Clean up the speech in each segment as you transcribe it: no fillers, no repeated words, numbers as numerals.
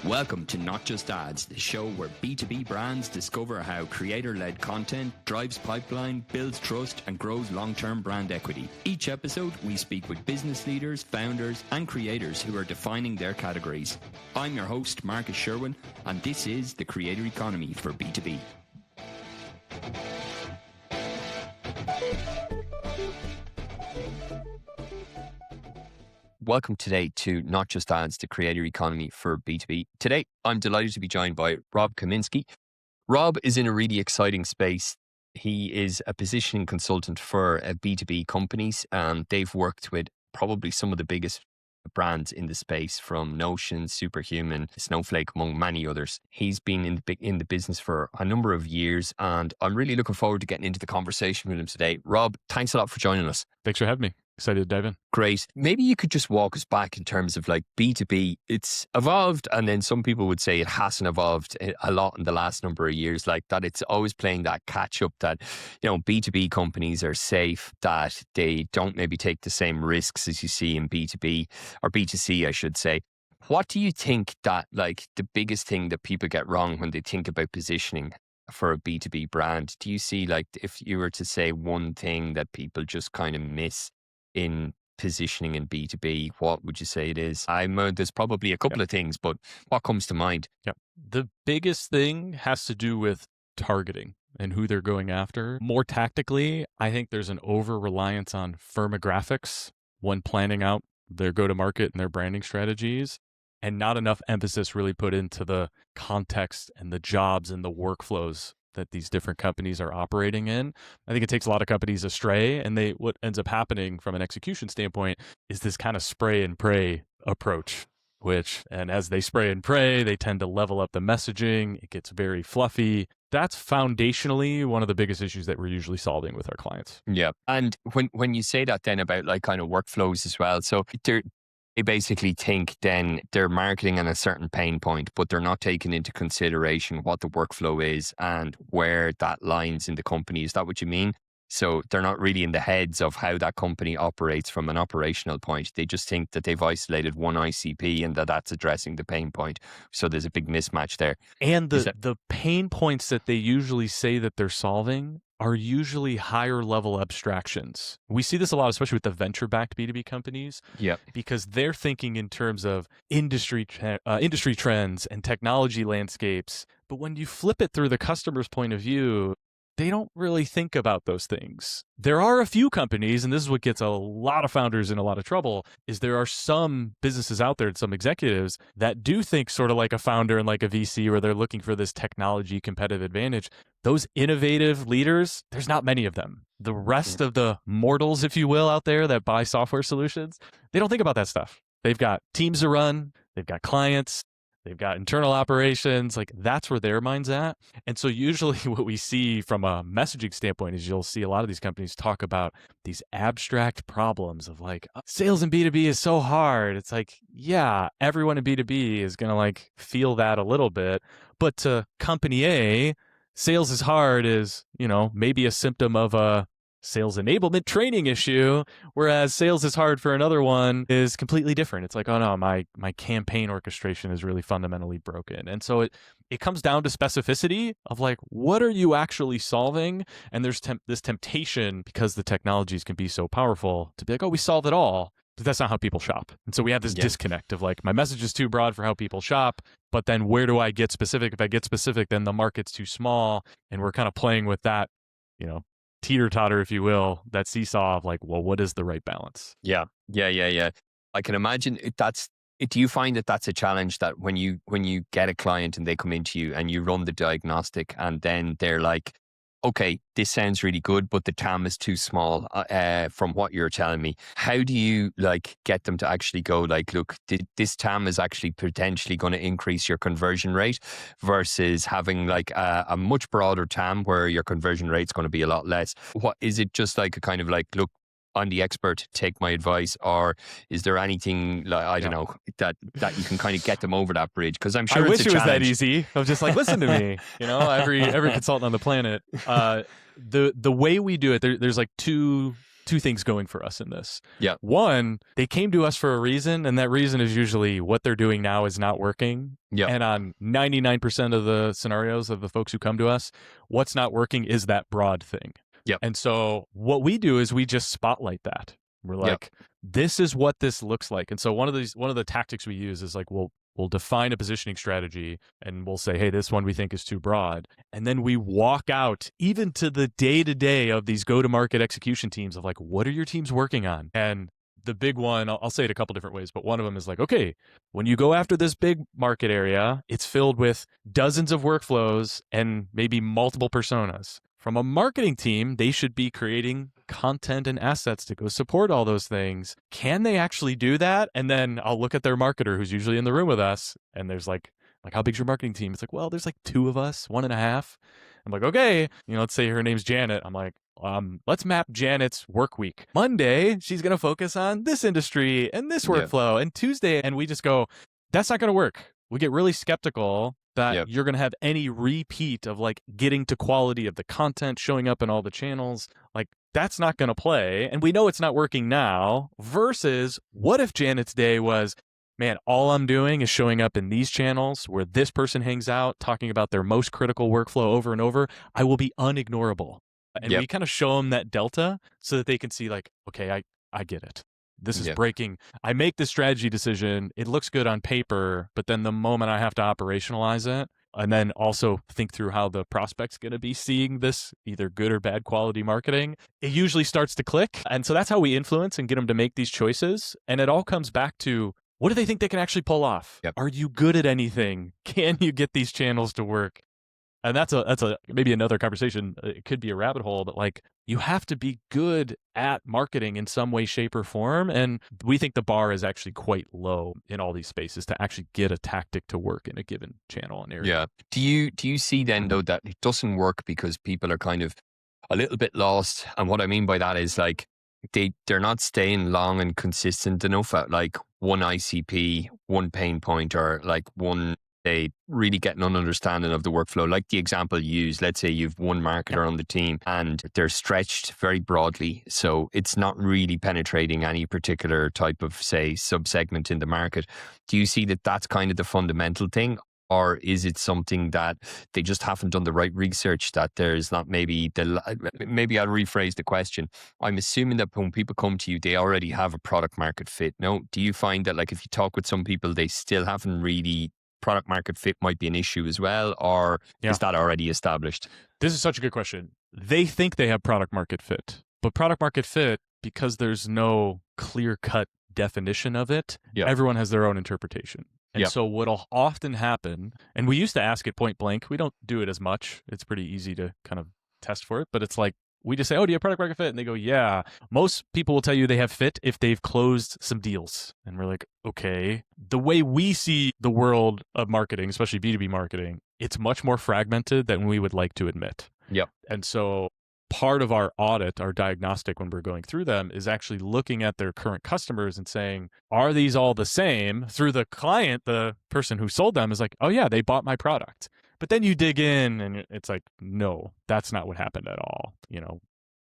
Welcome to Not Just Ads, the show where B2B brands discover how creator-led content drives pipeline, builds trust, and grows long-term brand equity. Each episode, we speak with business leaders, founders, and creators who are defining their categories. I'm your host, Marcus Sherwin, and this is the creator economy for B2B. Welcome today to Not Just Ads, the creator economy for B2B. Today, I'm delighted to be joined by Rob Kaminski. Rob is in a really exciting space. He is a positioning consultant for B2B companies, and they've worked with probably some of the biggest brands in the space, from Notion, Superhuman, Snowflake, among many others. He's been in the business for a number of years, and I'm really looking forward to getting into the conversation with him today. Rob, thanks a lot for joining us. Thanks for having me. Excited to dive in. Great. Maybe you could just walk us back in terms of like B2B. It's evolved, and then some people would say it hasn't evolved a lot in the last number of years, like that it's always playing that catch up, that, you know, B2B companies are safe, that they don't maybe take the same risks as you see in B2B or B2C, I should say. What do you think that like the biggest thing that people get wrong when they think about positioning for a B2B brand? Do you see, like, if you were to say one thing that people just kind of miss in positioning in B2B, what would you say it is? There's probably a couple of things, but what comes to mind? Yeah. The biggest thing has to do with targeting and who they're going after. More tactically, I think there's an over-reliance on firmographics when planning out their go-to-market and their branding strategies, and not enough emphasis really put into the context and the jobs and the workflows that these different companies are operating in. I think it takes a lot of companies astray, and what ends up happening from an execution standpoint is this kind of spray and pray approach, and as they spray and pray, they tend to level up the messaging. It gets very fluffy. That's foundationally one of the biggest issues that we're usually solving with our clients. Yeah. And when you say that then about like kind of workflows as well, so they basically think then they're marketing on a certain pain point, but they're not taking into consideration what the workflow is and where that lines in the company. Is that what you mean? So they're not really in the heads of how that company operates from an operational point. They just think that they've isolated one ICP and that's addressing the pain point. So there's a big mismatch there. And the pain points that they usually say that they're solving are usually higher level abstractions. We see this a lot, especially with the venture-backed B2B companies, because they're thinking in terms of industry trends and technology landscapes. But when you flip it through the customer's point of view, they don't really think about those things. There are a few companies, and this is what gets a lot of founders in a lot of trouble, is there are some businesses out there and some executives that do think sort of like a founder and like a VC, where they're looking for this technology competitive advantage. Those innovative leaders, there's not many of them. The rest of the mortals, if you will, out there that buy software solutions, they don't think about that stuff. They've got teams to run, they've got clients, they've got internal operations, like that's where their mind's at. And so usually what we see from a messaging standpoint is you'll see a lot of these companies talk about these abstract problems of like, sales in B2B is so hard. It's like, yeah, everyone in B2B is going to like feel that a little bit. But to company A, sales is hard is, maybe a symptom of a sales enablement training issue, whereas sales is hard for another one is completely different. It's like, oh no, my campaign orchestration is really fundamentally broken. And so it comes down to specificity of like, what are you actually solving? And there's this temptation, because the technologies can be so powerful, to be like, oh, we solve it all. But that's not how people shop. And so we have this disconnect of like, my message is too broad for how people shop, but then where do I get specific? If I get specific, then the market's too small. And we're kind of playing with that, teeter-totter, if you will, that seesaw of like, well, what is the right balance? Yeah. I can imagine do you find that that's a challenge, that when you get a client and they come into you and you run the diagnostic and then they're like, okay, this sounds really good, but the TAM is too small from what you're telling me. How do you like get them to actually go like, look, this TAM is actually potentially going to increase your conversion rate versus having like a much broader TAM where your conversion rate's going to be a lot less? What is it, just like a kind of like, look, I'm the expert, take my advice? Or is there anything like, I don't know, that you can kind of get them over that bridge? Because I'm sure I it's wish it was that easy. I was just like, listen to me, every consultant on the planet. The way we do it, there's like two two things going for us in this. Yeah. One, they came to us for a reason, and that reason is usually what they're doing now is not working. Yeah. And on 99% of the scenarios of the folks who come to us, what's not working is that broad thing. Yeah. And so what we do is we just spotlight that. We're like, this is what this looks like. And so one of the tactics we use is like, we'll define a positioning strategy and we'll say, hey, this one we think is too broad. And then we walk out even to the day-to-day of these go-to-market execution teams of like, what are your teams working on? And the big one, I'll say it a couple different ways, but one of them is like, okay, when you go after this big market area, it's filled with dozens of workflows and maybe multiple personas. From a marketing team, they should be creating content and assets to go support all those things. Can they actually do that? And then I'll look at their marketer who's usually in the room with us. And there's like, how big's your marketing team? It's like, well, there's like 2 of us, 1.5. I'm like, okay, let's say her name's Janet. I'm like, let's map Janet's work week. Monday, she's going to focus on this industry and this workflow. And Tuesday, and we just go, that's not going to work. We get really skeptical that you're going to have any repeat of like getting to quality of the content showing up in all the channels. Like that's not going to play. And we know it's not working now versus what if Janet's day was, man, all I'm doing is showing up in these channels where this person hangs out, talking about their most critical workflow over and over. I will be unignorable. And we kind of show them that delta so that they can see like, okay, I get it. This is breaking. I make this strategy decision. It looks good on paper, but then the moment I have to operationalize it, and then also think through how the prospect's going to be seeing this, either good or bad quality marketing, it usually starts to click. And so that's how we influence and get them to make these choices. And it all comes back to, what do they think they can actually pull off? Are you good at anything? Can you get these channels to work? And that's a maybe another conversation. It could be a rabbit hole, but like you have to be good at marketing in some way, shape, or form. And we think the bar is actually quite low in all these spaces to actually get a tactic to work in a given channel and area. Yeah. Do you see then though that it doesn't work because people are kind of a little bit lost? And what I mean by that is like they're not staying long and consistent enough at like one ICP, one pain point, or like one. They really get an understanding of the workflow. Like the example you use, let's say you've one marketer on the team and they're stretched very broadly. So it's not really penetrating any particular type of, say, subsegment in the market. Do you see that that's kind of the fundamental thing? Or is it something that they just haven't done the right research, that there's not maybe I'll rephrase the question. I'm assuming that when people come to you, they already have a product market fit. No? Do you find that like if you talk with some people, they still haven't really product market fit might be an issue as well, or is that already established? This is such a good question. They think they have product market fit, but product market fit, because there's no clear-cut definition of it, everyone has their own interpretation. And so what'll often happen, and we used to ask it point blank, we don't do it as much. It's pretty easy to kind of test for it, but it's like, we just say, oh, do you have product market fit? And they go, yeah. Most people will tell you they have fit if they've closed some deals. And we're like, okay. The way we see the world of marketing, especially B2B marketing, it's much more fragmented than we would like to admit. And so part of our audit, our diagnostic when we're going through them is actually looking at their current customers and saying, are these all the same? Through the client, the person who sold them is like, oh yeah, they bought my product. But then you dig in and it's like, no, that's not what happened at all.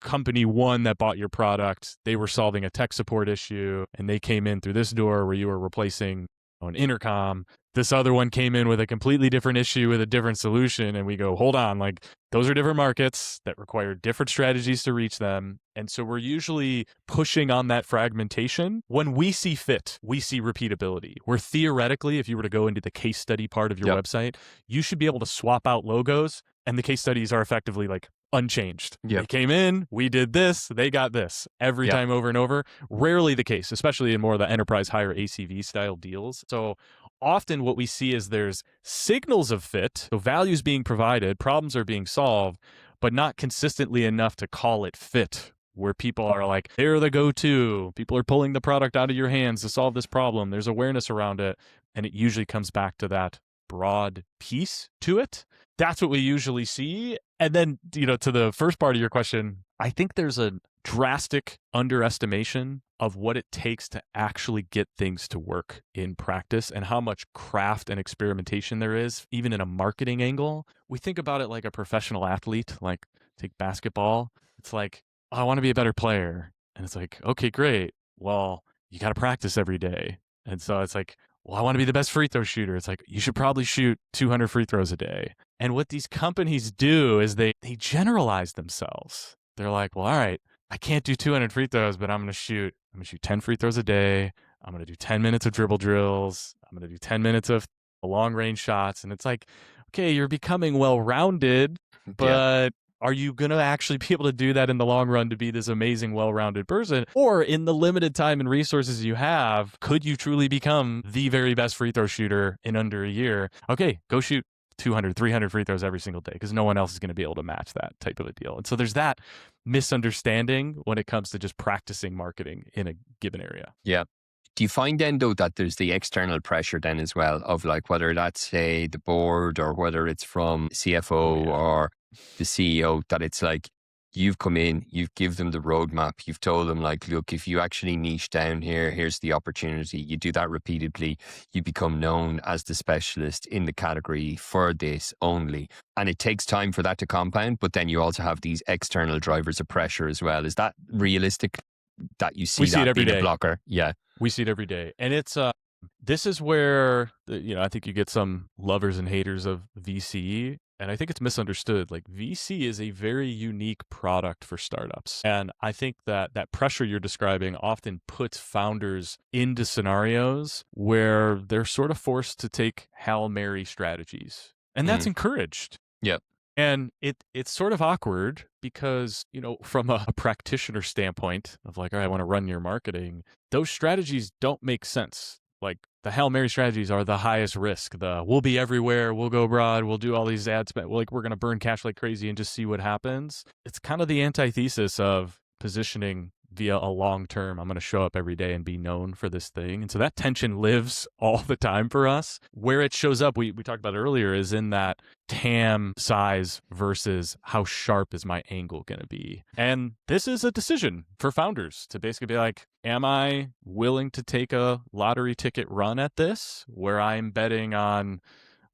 Company one that bought your product, they were solving a tech support issue and they came in through this door where you were replacing an intercom. This other one came in with a completely different issue with a different solution. And we go, hold on, like those are different markets that require different strategies to reach them. And so we're usually pushing on that fragmentation. When we see fit, we see repeatability. Where theoretically, if you were to go into the case study part of your website, you should be able to swap out logos and the case studies are effectively like unchanged. They came in, we did this, they got this every time over and over. Rarely the case, especially in more of the enterprise higher ACV style deals. So often what we see is there's signals of fit, so values being provided, problems are being solved, but not consistently enough to call it fit, where people are like, they're the go-to. People are pulling the product out of your hands to solve this problem. There's awareness around it. And it usually comes back to that broad piece to it. That's what we usually see. And then, to the first part of your question, I think there's a drastic underestimation of what it takes to actually get things to work in practice and how much craft and experimentation there is, even in a marketing angle. We think about it like a professional athlete, like take basketball. It's like, oh, I want to be a better player. And it's like, okay, great. Well, you got to practice every day. And so it's like, well, I want to be the best free throw shooter. It's like, you should probably shoot 200 free throws a day. And what these companies do is they generalize themselves. They're like, well, all right, I can't do 200 free throws, but I'm going to shoot 10 free throws a day. I'm going to do 10 minutes of dribble drills. I'm going to do 10 minutes of long range shots. And it's like, okay, you're becoming well-rounded, but are you going to actually be able to do that in the long run to be this amazing, well-rounded person? Or in the limited time and resources you have, could you truly become the very best free throw shooter in under a year? Okay, go shoot 200, 300 free throws every single day because no one else is going to be able to match that type of a deal. And so there's that misunderstanding when it comes to just practicing marketing in a given area. Yeah. Do you find then, though, that there's the external pressure then as well of like whether that's, say, the board or whether it's from CFO or the CEO, that it's like you've come in, you've given them the roadmap, you've told them like, look, if you actually niche down here, here's the opportunity. You do that repeatedly, you become known as the specialist in the category for this only. And it takes time for that to compound, but then you also have these external drivers of pressure as well. Is that realistic that you see that being a blocker? Yeah. We see it every day. And it's, this is where, I think you get some lovers and haters of VC. And I think it's misunderstood. Like VC is a very unique product for startups. And I think that pressure you're describing often puts founders into scenarios where they're sort of forced to take Hail Mary strategies. And that's encouraged. Yep. And it's sort of awkward because, from a practitioner standpoint of like, all right, I want to run your marketing, those strategies don't make sense. Like the Hail Mary strategies are the highest risk. We'll be everywhere, we'll go abroad, we'll do all these ads, but we're going to burn cash like crazy and just see what happens. It's kind of the antithesis of positioning via a long term, I'm going to show up every day and be known for this thing. And so that tension lives all the time for us. Where it shows up, we talked about earlier, is in that TAM size versus how sharp is my angle going to be. And this is a decision for founders to basically be like, am I willing to take a lottery ticket run at this where I'm betting on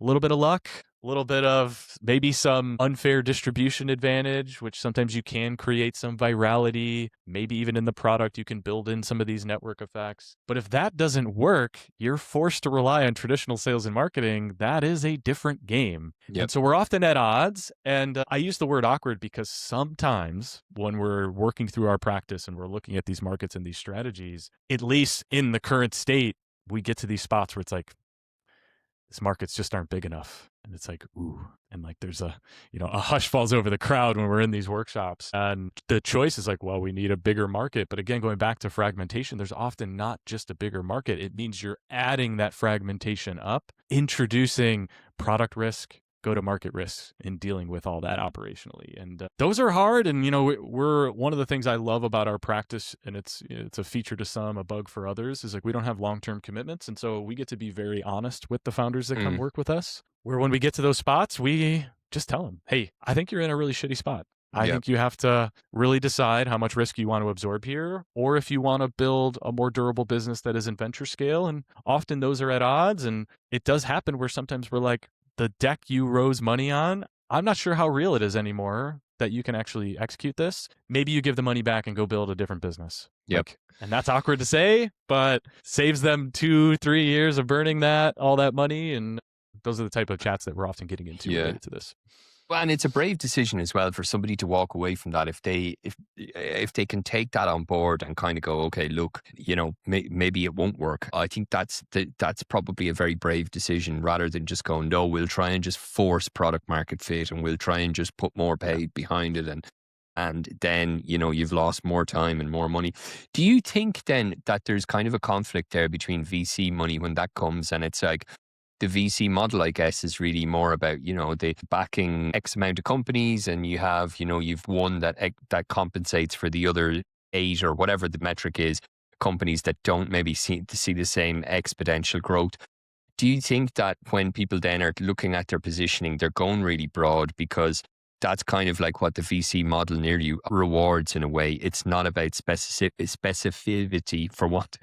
a little bit of luck, a little bit of maybe some unfair distribution advantage, which sometimes you can create some virality. Maybe even in the product, you can build in some of these network effects. But if that doesn't work, you're forced to rely on traditional sales and marketing. That is a different game. Yep. And so we're often at odds. And I use the word awkward because sometimes when we're working through our practice and we're looking at these markets and these strategies, at least in the current state, we get to these spots where it's like, these markets just aren't big enough. And it's like, ooh, and like there's a hush falls over the crowd when we're in these workshops. And the choice is like, well, we need a bigger market. But again, going back to fragmentation, there's often not just a bigger market. It means you're adding that fragmentation up, introducing product risk, go-to-market risks in dealing with all that operationally. And those are hard. And, we're one of the things I love about our practice, and it's a feature to some, a bug for others, is like we don't have long-term commitments. And so we get to be very honest with the founders that come work with us, where when we get to those spots, we just tell them, hey, I think you're in a really shitty spot. I think you have to really decide how much risk you want to absorb here, or if you want to build a more durable business that isn't venture scale. And often those are at odds. And it does happen where sometimes we're like, the deck you rose money on, I'm not sure how real it is anymore that you can actually execute this. Maybe you give the money back and go build a different business. Yep. And that's awkward to say, but saves them 2-3 years of burning all that money. And those are the type of chats that we're often getting into related to this. Well, and it's a brave decision as well for somebody to walk away from that if they can take that on board and kind of go, okay, look, maybe it won't work. I think that's probably a very brave decision rather than just going, no, we'll try and just force product market fit and we'll try and just put more paid behind it and then you've lost more time and more money. Do you think then that there's kind of a conflict there between VC money when that comes and it's like, the VC model, I guess, is really more about, the backing X amount of companies and you have, you've one that compensates for the other 8 or whatever the metric is, companies that don't maybe see the same exponential growth. Do you think that when people then are looking at their positioning, they're going really broad because that's kind of like what the VC model near you rewards in a way? It's not about specificity for what.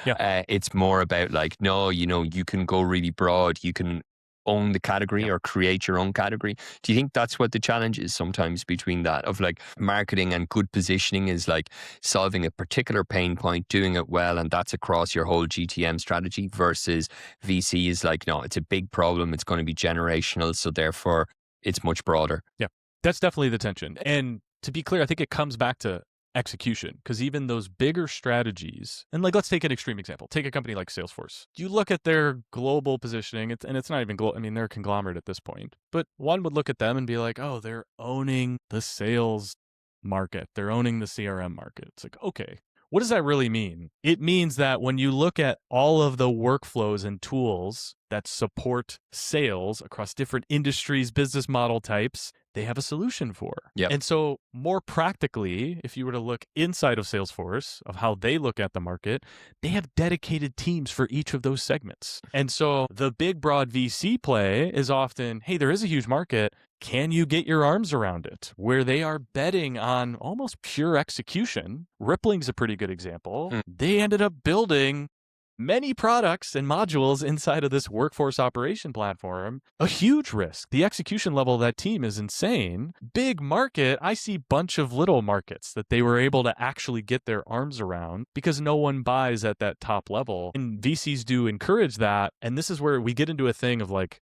It's more about like, no, you can go really broad. You can own the category or create your own category. Do you think that's what the challenge is sometimes between that of like marketing and good positioning is like solving a particular pain point, doing it well, and that's across your whole GTM strategy versus VC is like, no, it's a big problem. It's going to be generational. So therefore it's much broader. Yeah, that's definitely the tension. And to be clear, I think it comes back to execution, because even those bigger strategies, and like, let's take an extreme example. Take a company like Salesforce. You look at their global positioning, and it's not even global. I mean, they're a conglomerate at this point, but one would look at them and be like, oh, they're owning the sales market. They're owning the CRM market. It's like, okay, what does that really mean? It means that when you look at all of the workflows and tools that support sales across different industries, business model types, they have a solution for. Yep. And so more practically, if you were to look inside of Salesforce of how they look at the market, they have dedicated teams for each of those segments. And so the big, broad VC play is often, hey, there is a huge market. Can you get your arms around it? Where they are betting on almost pure execution. Rippling's a pretty good example. They ended up building many products and modules inside of this workforce operation platform, a huge risk. The execution level of that team is insane. Big market, I see bunch of little markets that they were able to actually get their arms around because no one buys at that top level. And VCs do encourage that. And this is where we get into a thing of like,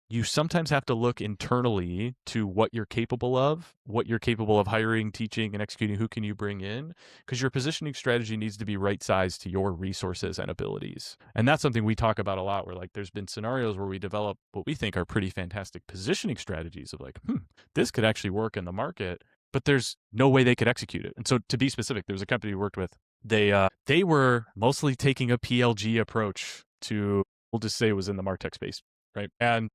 you sometimes have to look internally to what you're capable of hiring, teaching, and executing. Who can you bring in? Because your positioning strategy needs to be right sized to your resources and abilities. And that's something we talk about a lot, where like there's been scenarios where we develop what we think are pretty fantastic positioning strategies of like, this could actually work in the market, but there's no way they could execute it. And so to be specific, there was a company we worked with. They were mostly taking a PLG approach to, we'll just say it was in the MarTech space, right? And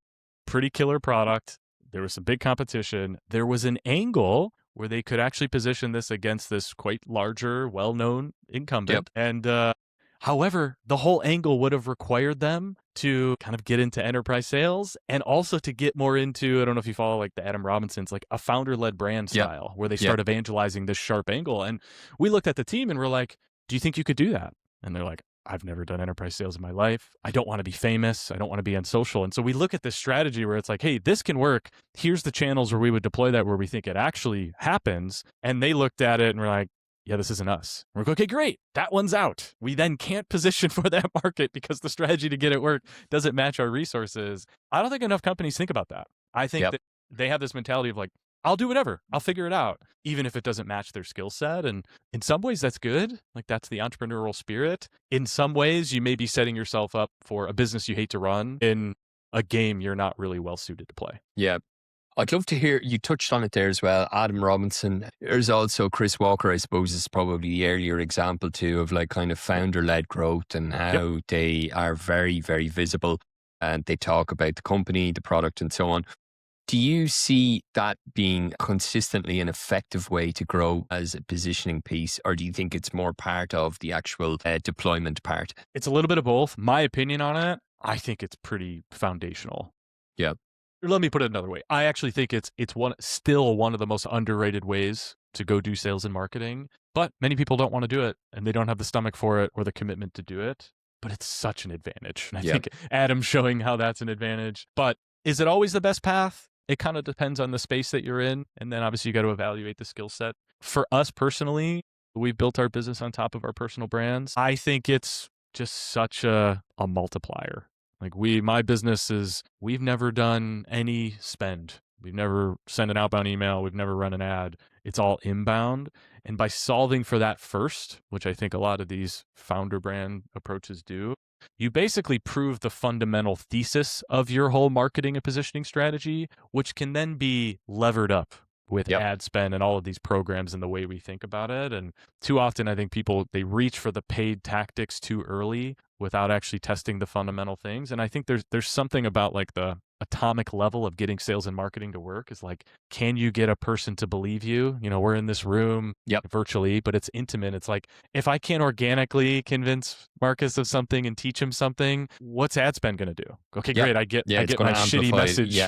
pretty killer product. There was some big competition. There was an angle where they could actually position this against this quite larger, well-known incumbent. Yep. And however, the whole angle would have required them to kind of get into enterprise sales and also to get more into, I don't know if you follow like the Adam Robinson's, like a founder-led brand style, where they start evangelizing this sharp angle. And we looked at the team and we're like, do you think you could do that? And they're like, I've never done enterprise sales in my life. I don't want to be famous. I don't want to be on social. And so we look at this strategy where it's like, hey, this can work. Here's the channels where we would deploy that, where we think it actually happens. And they looked at it and were like, yeah, this isn't us. And we're like, okay, great. That one's out. We then can't position for that market because the strategy to get it work doesn't match our resources. I don't think enough companies think about that. I think that they have this mentality of like, I'll do whatever. I'll figure it out, even if it doesn't match their skill set. And in some ways, that's good. Like, that's the entrepreneurial spirit. In some ways, you may be setting yourself up for a business you hate to run in a game you're not really well suited to play. Yeah. I'd love to hear, you touched on it there as well, Adam Robinson. There's also Chris Walker, I suppose, is probably the earlier example too of like kind of founder-led growth and how they are very, very visible and they talk about the company, the product and so on. Do you see that being consistently an effective way to grow as a positioning piece, or do you think it's more part of the actual deployment part? It's a little bit of both. My opinion on it, I think it's pretty foundational. Yeah. Let me put it another way. I actually think it's still one of the most underrated ways to go do sales and marketing, but many people don't want to do it and they don't have the stomach for it or the commitment to do it, but it's such an advantage. And I think Adam's showing how that's an advantage. But is it always the best path? It kind of depends on the space that you're in. And then obviously you got to evaluate the skill set. For us personally, we've built our business on top of our personal brands. I think it's just such a multiplier. Like my business is, we've never done any spend. We've never sent an outbound email. We've never run an ad. It's all inbound. And by solving for that first, which I think a lot of these founder brand approaches do, you basically prove the fundamental thesis of your whole marketing and positioning strategy, which can then be levered up with ad spend and all of these programs and the way we think about it. And too often, I think people, they reach for the paid tactics too early without actually testing the fundamental things. And I think there's something about like the atomic level of getting sales and marketing to work is like, can you get a person to believe you? You know, we're in this room virtually, but it's intimate. It's like, if I can't organically convince Marcus of something and teach him something, what's ad spend going to do? Okay, great. I get my shitty message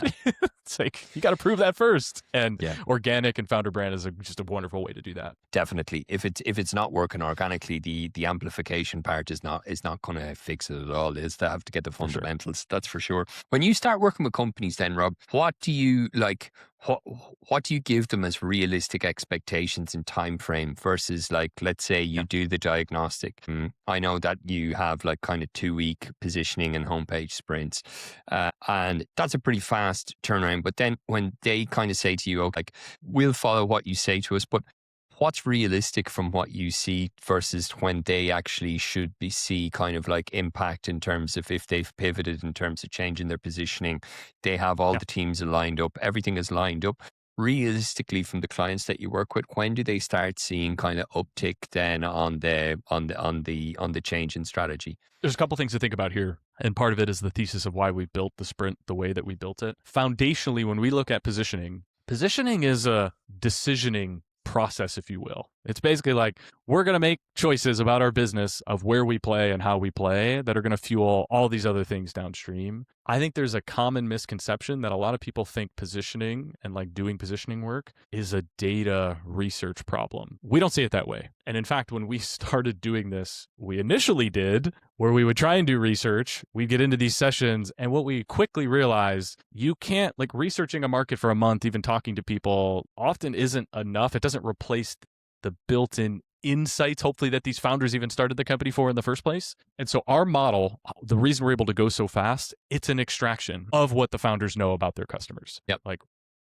It's like, you got to prove that first. And Yeah. organic and founder brand is just a wonderful way to do that. Definitely. If it's not working organically, the amplification part is not going to fix it at all. Is to have to get the fundamentals. That's for sure. When you start working with companies then, Rob, what do you like? What do you give them as realistic expectations in time frame versus, like, let's say you do the diagnostic. I know that you have like kind of 2-week positioning and homepage sprints, and that's a pretty fast turnaround. But then when they kind of say to you, okay, like, we'll follow what you say to us, but what's realistic from what you see versus when they actually should see kind of like impact in terms of if they've pivoted in terms of changing their positioning, they have all the teams lined up, everything is lined up. Realistically, from the clients that you work with, when do they start seeing kind of uptick then on the change in strategy? There's a couple things to think about here. And part of it is the thesis of why we built the sprint the way that we built it. Foundationally, when we look at positioning is a decisioning process, if you will. It's basically like, we're going to make choices about our business of where we play and how we play that are going to fuel all these other things downstream. I think there's a common misconception that a lot of people think positioning and like doing positioning work is a data research problem. We don't see it that way. And in fact, when we started doing this, we initially did where we would try and do research, we'd get into these sessions, and what we quickly realized, you can't, like, researching a market for a month, even talking to people often isn't enough. It doesn't replace the built-in insights, hopefully, that these founders even started the company for in the first place. And so our model, the reason we're able to go so fast, it's an extraction of what the founders know about their customers. Yep. Like,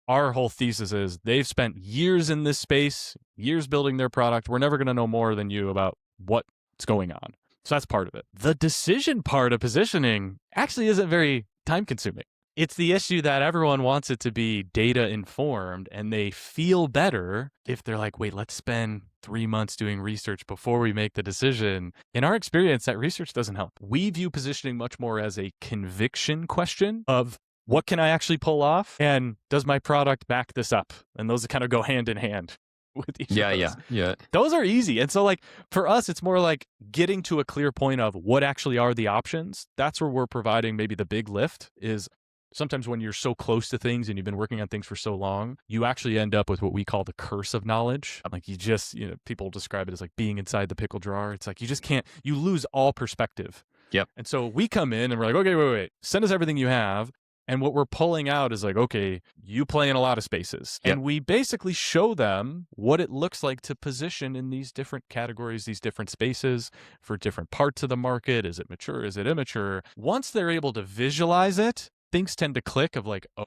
our whole thesis is they've spent years in this space, years building their product. We're never going to know more than you about what's going on. So that's part of it. The decision part of positioning actually isn't very time consuming. It's the issue that everyone wants it to be data informed, and they feel better if they're like, wait, let's spend 3 months doing research before we make the decision. In our experience, that research doesn't help. We view positioning much more as a conviction question of, what can I actually pull off? And does my product back this up? And those kind of go hand in hand with each of those. Yeah. Those are easy. And so, like, for us, it's more like getting to a clear point of what actually are the options. That's where we're providing maybe the big lift. Is sometimes when you're so close to things and you've been working on things for so long, you actually end up with what we call the curse of knowledge. Like, people describe it as like being inside the pickle jar. It's like, you lose all perspective. Yep. And so we come in and we're like, okay, wait, send us everything you have. And what we're pulling out is like, okay, you play in a lot of spaces. Yep. And we basically show them what it looks like to position in these different categories, these different spaces for different parts of the market. Is it mature? Is it immature? Once they're able to visualize it, things tend to click of like, oh,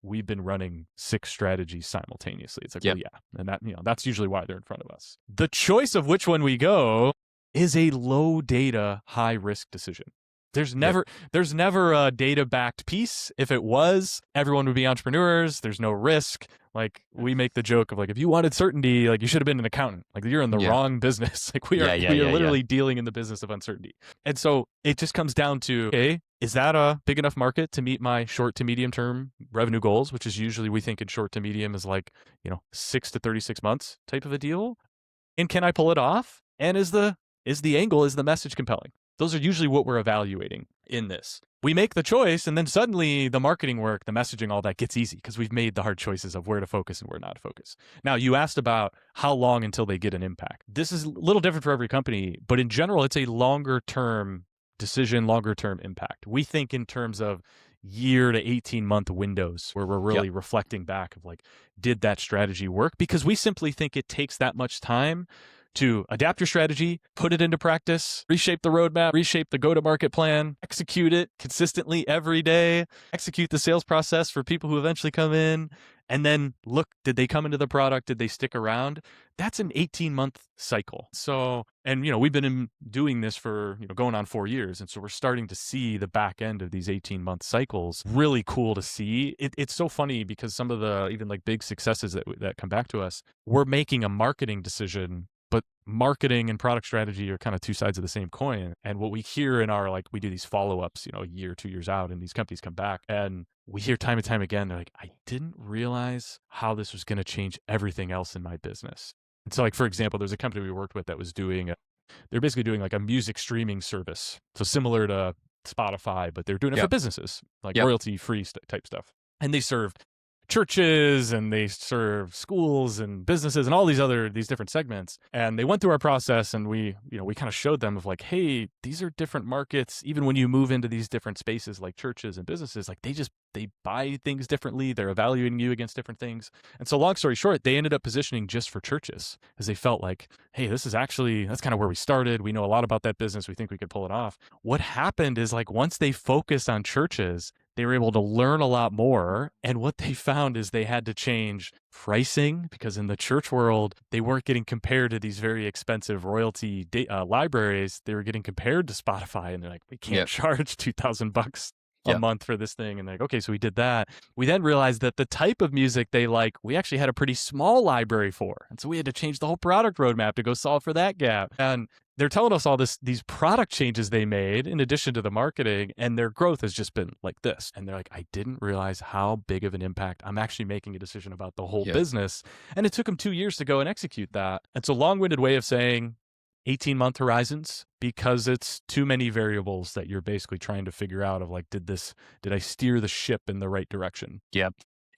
we've been running 6 strategies simultaneously. It's like, well, yeah. And that's usually why they're in front of us. The choice of which one we go is a low data, high risk decision. There's never a data-backed piece. If it was, everyone would be entrepreneurs. There's no risk. Like, we make the joke of like, if you wanted certainty, like, you should have been an accountant. Like, you're in the wrong business. Like, we are literally dealing in the business of uncertainty. And so it just comes down to, okay, is that a big enough market to meet my short to medium term revenue goals, which is usually, we think in short to medium is like, 6 to 36 months type of a deal. And can I pull it off? And is the message compelling? Those are usually what we're evaluating in this. We make the choice, and then suddenly the marketing work, the messaging, all that gets easy because we've made the hard choices of where to focus and where not to focus. Now, you asked about how long until they get an impact. This is a little different for every company, but in general, it's a longer-term decision, longer-term impact. We think in terms of year to 18-month windows where we're really reflecting back of like, did that strategy work? Because we simply think it takes that much time to adapt your strategy, put it into practice, reshape the roadmap, reshape the go-to-market plan, execute it consistently every day, execute the sales process for people who eventually come in, and then look, did they come into the product? Did they stick around? That's an 18-month cycle. So, and we've been doing this for, going on 4 years. And so we're starting to see the back end of these 18-month cycles. Really cool to see. It's so funny because some of the even like big successes that come back to us, we're making a marketing decision, but marketing and product strategy are kind of two sides of the same coin. And what we hear in our, like, we do these follow-ups, a year, 2 years out, and these companies come back and we hear time and time again, they're like, I didn't realize how this was going to change everything else in my business. And so, like, for example, there's a company we worked with that was they're basically doing like a music streaming service. So similar to Spotify, but they're doing it for businesses, like royalty-free type stuff. And they served churches and they serve schools and businesses and all these different segments. And they went through our process and we kind of showed them of like, hey, these are different markets. Even when you move into these different spaces like churches and businesses, like they buy things differently. They're evaluating you against different things. And so long story short, they ended up positioning just for churches as they felt like, hey, that's kind of where we started. We know a lot about that business. We think we could pull it off. What happened is like once they focused on churches, they were able to learn a lot more. And what they found is they had to change pricing because in the church world, they weren't getting compared to these very expensive royalty libraries. They were getting compared to Spotify and they're like, we can't charge $2,000 a month for this thing. And they're like, okay, so we did that. We then realized that the type of music they like, we actually had a pretty small library for. And so we had to change the whole product roadmap to go solve for that gap. And they're telling us all these product changes they made in addition to the marketing, and their growth has just been like this. And they're like, I didn't realize how big of an impact I'm actually making a decision about the whole business. And it took them 2 years to go and execute that. It's a long-winded way of saying 18-month horizons because it's too many variables that you're basically trying to figure out of like, did I steer the ship in the right direction? Yeah.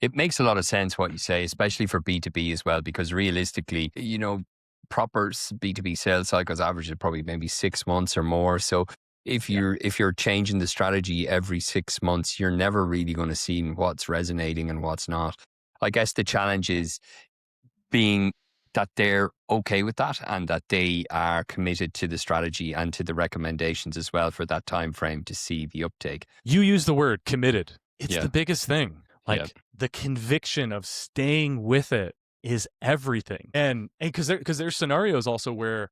It makes a lot of sense what you say, especially for B2B as well, because realistically, proper B2B sales cycles average is probably maybe 6 months or more. So if you're changing the strategy every 6 months, you're never really going to see what's resonating and what's not. I guess the challenge is being that they're okay with that and that they are committed to the strategy and to the recommendations as well for that time frame to see the uptake. You use the word committed. It's the biggest thing. Like the conviction of staying with it is everything. And because there's scenarios also where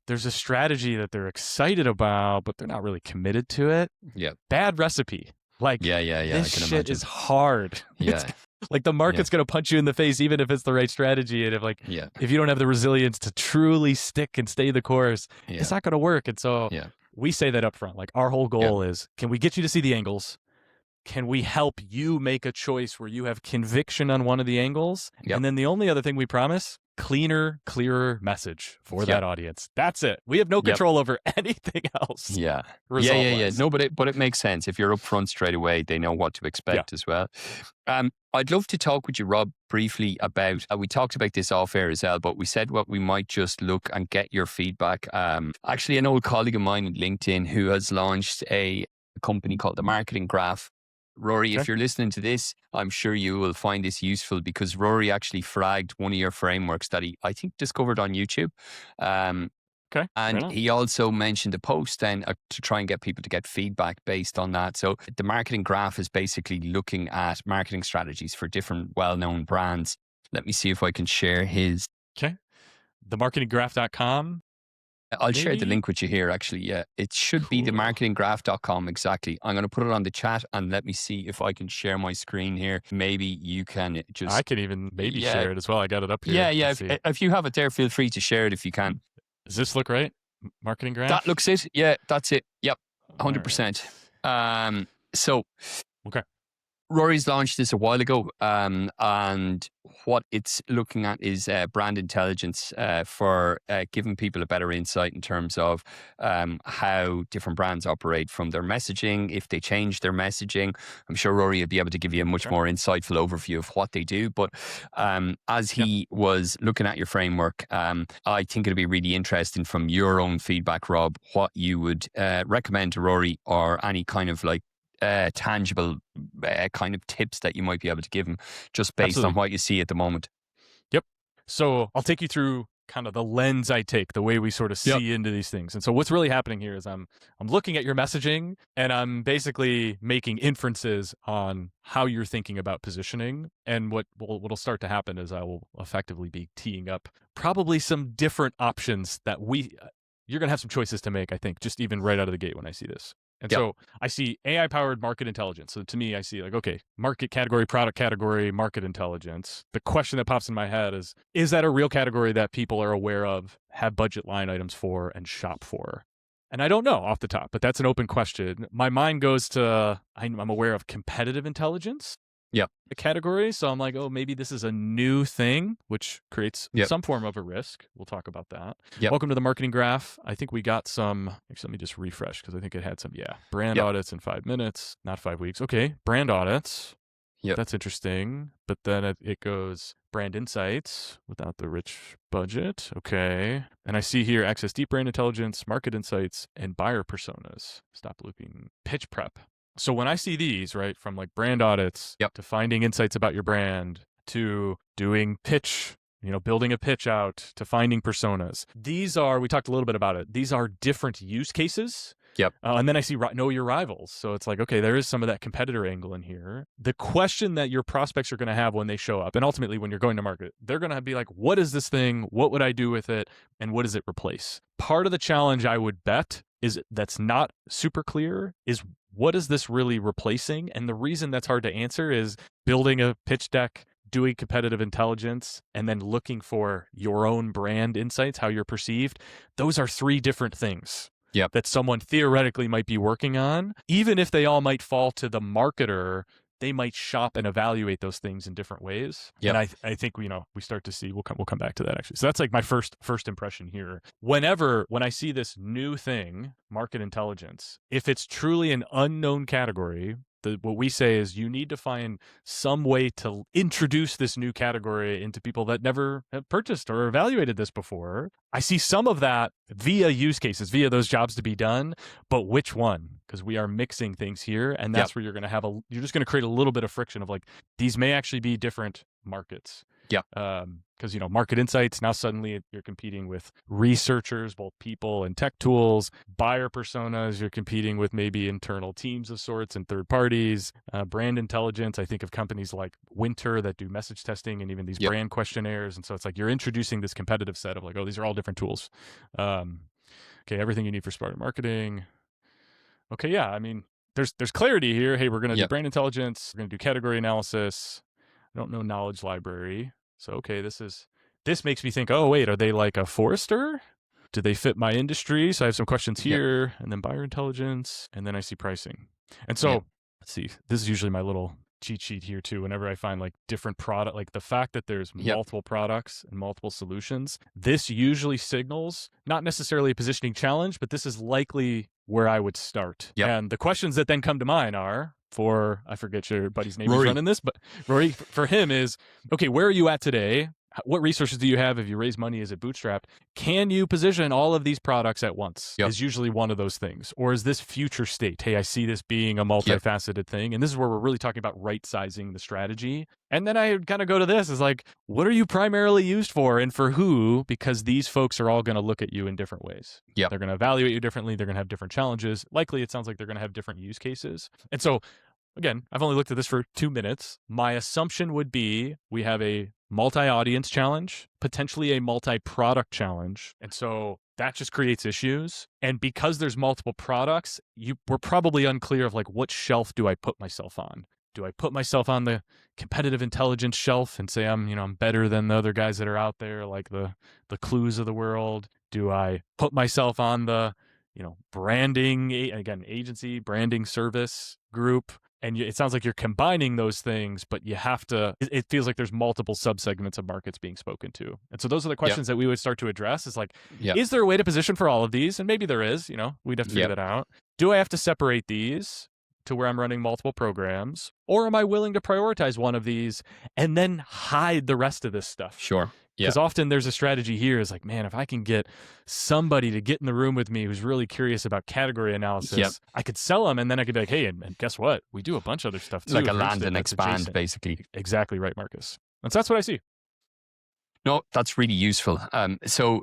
there's a strategy that they're excited about, but they're not really committed to it. Yeah. Bad recipe. Like, this shit is hard. Yeah. Like the market's going to punch you in the face, even if it's the right strategy. And if you don't have the resilience to truly stick and stay the course, it's not going to work. And so we say that up front. Like our whole goal is, can we get you to see the angles? Can we help you make a choice where you have conviction on one of the angles? And then the only other thing we promise, cleaner, clearer message for that audience. That's it. We have no control over anything else. Yeah. No, but it makes sense. If you're upfront straight away, they know what to expect as well. I'd love to talk with you, Rob, briefly about, we talked about this off air as well, but we said what we might just look and get your feedback. Actually, an old colleague of mine at LinkedIn who has launched a company called The Marketing Graph. Rory, if you're listening to this, I'm sure you will find this useful because Rory actually flagged one of your frameworks that he, I think, discovered on YouTube. And he also mentioned a post then to try and get people to get feedback based on that. So the marketing graph is basically looking at marketing strategies for different well-known brands. Let me see if I can share his. Okay. Themarketinggraph.com. I'll share the link with you here, actually. Yeah, it should be themarketinggraph.com. Exactly. I'm going to put it on the chat and let me see if I can share my screen here. Maybe you can just. I can even share it as well. I got it up here. Yeah. If you have it there, feel free to share it if you can. Does this look right? Marketing graph? That looks it. Yeah, that's it. Yep. 100%. Right. Okay. Rory's launched this a while ago, and what it's looking at is brand intelligence for giving people a better insight in terms of how different brands operate from their messaging, if they change their messaging. I'm sure Rory will be able to give you a much more insightful overview of what they do. But as he was looking at your framework, I think it'd be really interesting from your own feedback, Rob, what you would recommend to Rory or any kind of like tangible kind of tips that you might be able to give him just based on what you see at the moment. Yep. So I'll take you through kind of the lens I take, the way we sort of see into these things. And so what's really happening here is I'm looking at your messaging and I'm basically making inferences on how you're thinking about positioning. And what'll start to happen is I will effectively be teeing up probably some different options that you're going to have some choices to make, I think, just even right out of the gate when I see this. And so I see AI-powered market intelligence. So to me, I see like, okay, market category, product category, market intelligence. The question that pops in my head is that a real category that people are aware of, have budget line items for, and shop for? And I don't know off the top, but that's an open question. My mind goes to, I'm aware of competitive intelligence. A category. So I'm like, oh, maybe this is a new thing, which creates some form of a risk. We'll talk about that. Welcome to the marketing graph. I think we got some, actually, let me just refresh because I think it had some, brand audits in 5 minutes, not 5 weeks. Okay. Brand audits. That's interesting. But then it goes brand insights without the rich budget. Okay. And I see here access deep brand intelligence, market insights, and buyer personas. Stop looping. Pitch prep. So when I see these, right, from like brand audits to finding insights about your brand to doing pitch, building a pitch out to finding personas. These are, we talked a little bit about it. These are different use cases. And then I see know your rivals. So it's like, okay, there is some of that competitor angle in here. The question that your prospects are going to have when they show up, and ultimately when you're going to market, they're going to be like, what is this thing? What would I do with it? And what does it replace? Part of the challenge I would bet is that's not super clear is what is this really replacing? And the reason that's hard to answer is building a pitch deck, doing competitive intelligence, and then looking for your own brand insights, how you're perceived. Those are three different things that someone theoretically might be working on. Even if they all might fall to the marketer, they might shop and evaluate those things in different ways. And I think we start to see, we'll come back to that actually. So that's like my first impression here. When I see this new thing, market intelligence, if it's truly an unknown category, what we say is you need to find some way to introduce this new category into people that never have purchased or evaluated this before. I see some of that via use cases, via those jobs to be done, but which one? Because we are mixing things here, and that's where you're going to have you're just going to create a little bit of friction of like, these may actually be different markets. Because market insights, now suddenly you're competing with researchers, both people and tech tools. Buyer personas, you're competing with maybe internal teams of sorts and third parties. Brand intelligence, I think of companies like Winter that do message testing and even these brand questionnaires. And so it's like you're introducing this competitive set of like, oh, these are all different tools. Okay, everything you need for smart marketing. Okay, I mean, there's clarity here. Hey, we're going to do brand intelligence. We're going to do category analysis. I don't know knowledge library. So, okay, this makes me think, oh, wait, are they like a Forrester? Do they fit my industry? So I have some questions here, and then buyer intelligence, and then I see pricing. And so, let's see, this is usually my little cheat sheet here too. Whenever I find like different product, like the fact that there's multiple products and multiple solutions, this usually signals not necessarily a positioning challenge, but this is likely where I would start. And the questions that then come to mind are, I forget your buddy's name who's running this, but Rory, for him is, okay, where are you at today? What resources do you have? If you raise money, is it bootstrapped? Can you position all of these products at once? Is usually one of those things. Or is this future state? Hey, I see this being a multifaceted thing. And this is where we're really talking about right-sizing the strategy. And then I kind of go to this is like, what are you primarily used for and for who? Because these folks are all going to look at you in different ways. They're going to evaluate you differently. They're going to have different challenges. Likely, it sounds like they're going to have different use cases. And so, again, I've only looked at this for 2 minutes. My assumption would be we have a multi-audience challenge, potentially a multi-product challenge. And so that just creates issues. And because there's multiple products, we're probably unclear of like, what shelf do I put myself on? Do I put myself on the competitive intelligence shelf and say I'm better than the other guys that are out there, like the Clues of the world? Do I put myself on the branding, again, agency, branding service group? And it sounds like you're combining those things, but you have to, it feels like there's multiple subsegments of markets being spoken to. And so those are the questions that we would start to address is like, is there a way to position for all of these? And maybe there is, we'd have to figure that out. Do I have to separate these to where I'm running multiple programs? Or am I willing to prioritize one of these and then hide the rest of this stuff? Sure. Because often there's a strategy here is like, man, if I can get somebody to get in the room with me who's really curious about category analysis, I could sell them and then I could be like, hey, and guess what? We do a bunch of other stuff too. Like a land and expand, adjacent. basically. Exactly right, Marcus. And so that's what I see. No, that's really useful. So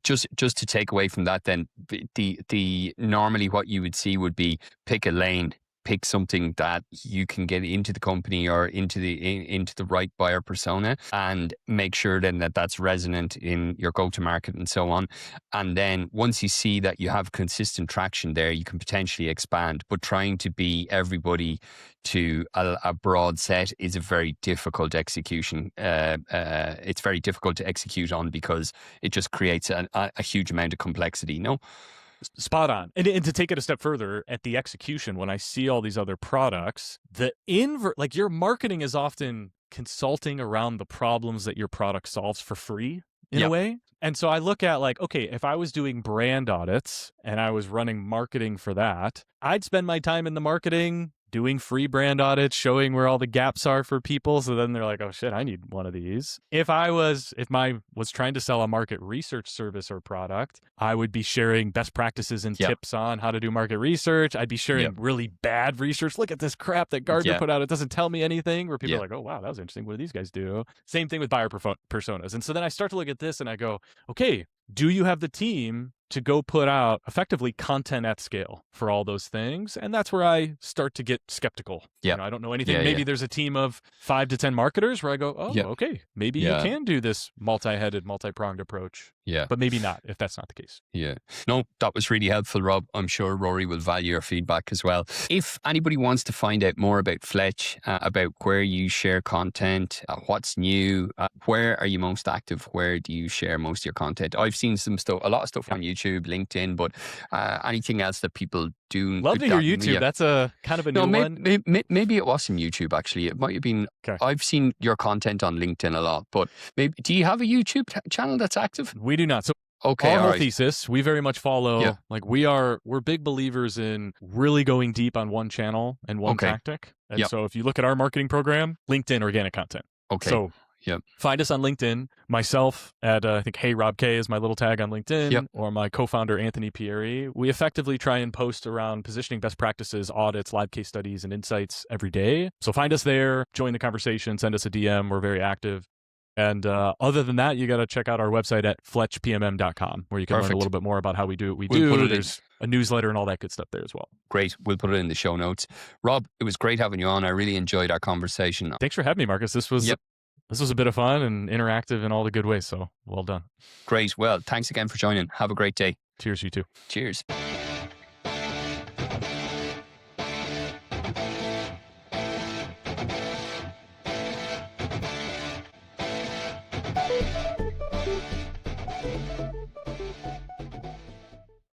just to take away from that, then the normally what you would see would be pick a lane. Pick something that you can get into the company or into the right buyer persona, and make sure then that that's resonant in your go-to-market and so on. And then once you see that you have consistent traction there, you can potentially expand. But trying to be everybody to a broad set is a very difficult execution. It's very difficult to execute on because it just creates a huge amount of complexity. No. Spot on. And to take it a step further, at the execution, when I see all these other products, like your marketing is often consulting around the problems that your product solves for free in a way. And so I look at like, okay, if I was doing brand audits and I was running marketing for that, I'd spend my time in the marketing doing free brand audits, showing where all the gaps are for people. So then they're like, oh shit, I need one of these. If I was trying to sell a market research service or product, I would be sharing best practices and tips on how to do market research. I'd be sharing really bad research. Look at this crap that Gartner put out. It doesn't tell me anything, where people are like, oh wow, that was interesting. What do these guys do? Same thing with buyer personas. And so then I start to look at this and I go, okay, do you have the team to go put out effectively content at scale for all those things? And that's where I start to get skeptical. Yeah. You know, I don't know anything. Maybe there's a team of 5 to 10 marketers where I go, oh, okay, maybe you can do this multi-headed, multi-pronged approach. Yeah. But maybe not, if that's not the case. Yeah. No, that was really helpful, Rob. I'm sure Rory will value your feedback as well. If anybody wants to find out more about Fletch, about where you share content, what's new, where are you most active? Where do you share most of your content? I've seen a lot of stuff on YouTube, LinkedIn, but anything else that people do. Love to hear YouTube. Yeah. That's a kind of a new one. Maybe it wasn't YouTube, actually. It might have been. Okay. I've seen your content on LinkedIn a lot, but maybe, do you have a YouTube channel that's active? We do not. So our whole thesis, we very much follow, like we're big believers in really going deep on one channel and one tactic. And so if you look at our marketing program, LinkedIn organic content. Okay. So find us on LinkedIn. Myself at, I think, Hey Rob K is my little tag on LinkedIn, or my co-founder, Anthony Pieri. We effectively try and post around positioning best practices, audits, live case studies, and insights every day. So find us there, join the conversation, send us a DM. We're very active. And other than that, you got to check out our website at fletchpmm.com, where you can learn a little bit more about how we do what we do. There's a newsletter and all that good stuff there as well. Great. We'll put it in the show notes. Rob, it was great having you on. I really enjoyed our conversation. Thanks for having me, Marcus. This was a bit of fun and interactive in all the good ways. So well done. Great. Well, thanks again for joining. Have a great day. Cheers, you too. Cheers.